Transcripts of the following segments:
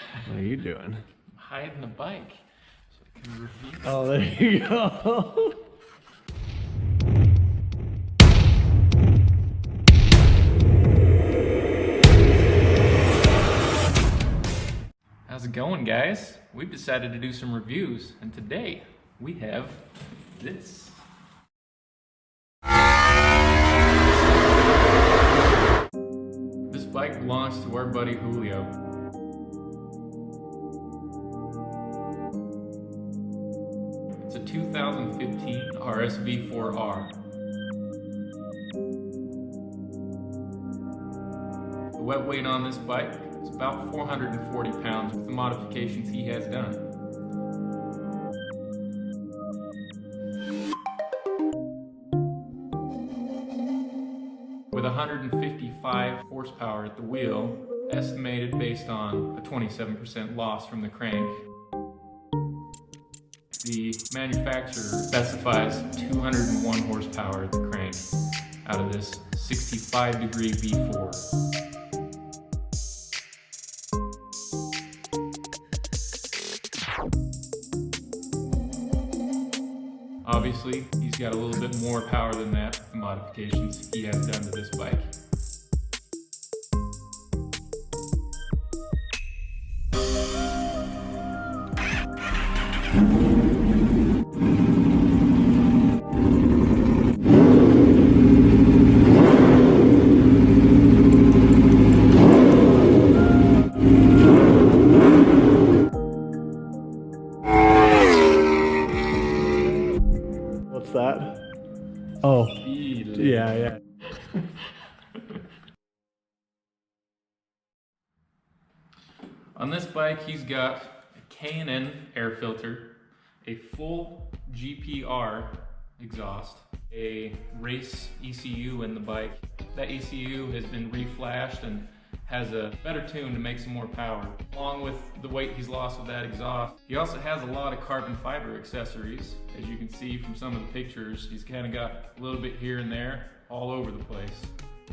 What are you doing? I'm hiding the bike so I can review. Oh, there you go. How's it going, guys? We've decided to do some reviews, and today we have this. This bike belongs to our buddy Julio. It's a 2015 RSV4-R. The wet weight on this bike is about 440 pounds with the modifications he has done. With 155 horsepower at the wheel, estimated based on a 27% loss from the crank. The manufacturer specifies 201 horsepower at the crank out of this 65-degree V4. Obviously, he's got a little bit more power than that with the modifications he has done to this bike. What's that? Oh, yeah. On this bike, he's got a K&N air filter, a full GPR exhaust, a race ECU in the bike. That ECU has been reflashed and has a better tune to make some more power. Along with the weight he's lost with that exhaust, he also has a lot of carbon fiber accessories. As you can see from some of the pictures, he's kind of got a little bit here and there, all over the place.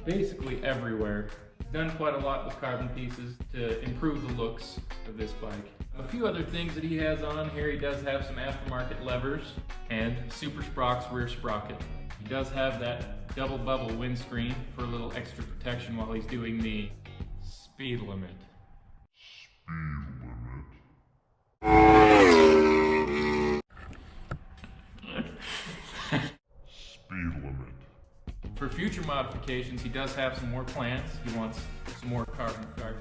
Basically everywhere. He's done quite a lot with carbon pieces to improve the looks of this bike. A few other things that he has on here, he does have some aftermarket levers and Super Sprock's rear sprocket. He does have that double bubble windscreen for a little extra protection while he's doing the speed limit. For future modifications, he does have some more plans. He wants some more carbon fiber.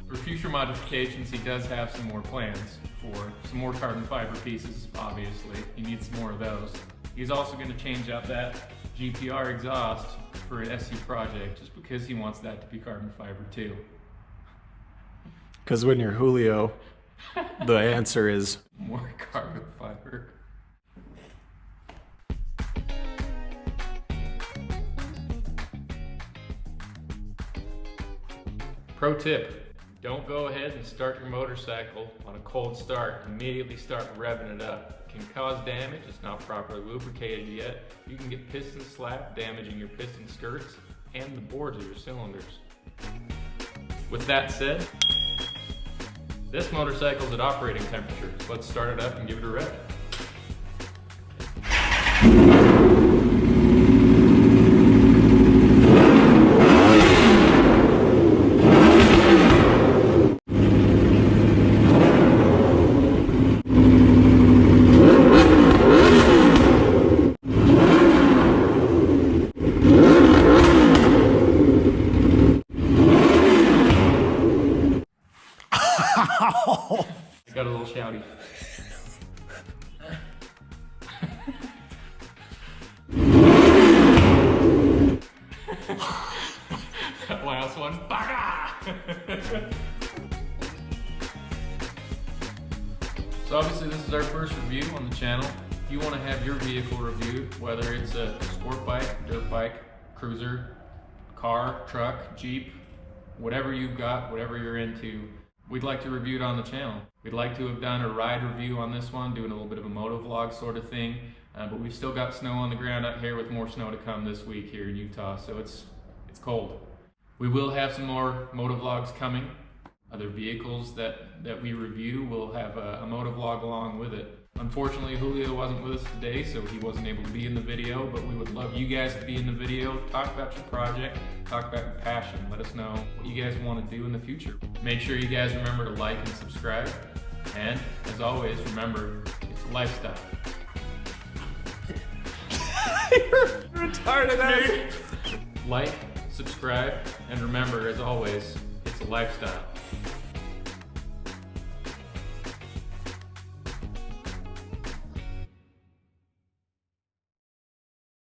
For future modifications, he does have some more plans for some more carbon fiber pieces, obviously. He needs some more of those. He's also going to change out that GPR exhaust for an SC project just because he wants that to be carbon fiber too. Because when you're Julio, the answer is more carbon fiber. Pro tip, don't go ahead and start your motorcycle on a cold start. Immediately start revving it up. It can cause damage, it's not properly lubricated yet. You can get piston slap, damaging your piston skirts and the boards of your cylinders. With that said, this motorcycle's at operating temperature. Let's start it up and give it a rev. Got a little shouty. That last one, So obviously this is our first review on the channel. If you want to have your vehicle reviewed, whether it's a sport bike, dirt bike, cruiser, car, truck, Jeep, whatever you've got, whatever you're into, we'd like to review it on the channel. We'd like to have done a ride review on this one, doing a little bit of a moto vlog sort of thing, but we've still got snow on the ground out here with more snow to come this week here in Utah, so it's cold. We will have some more motovlogs coming. Other vehicles that we review will have a motovlog along with it. Unfortunately, Julio wasn't with us today, so he wasn't able to be in the video, but we would love you guys to be in the video. Talk about your project, talk about your passion. Let us know what you guys want to do in the future. Make sure you guys remember to like and subscribe. And as always, remember, it's a lifestyle. You're retarded ass. Like, subscribe, and remember, as always, it's a lifestyle.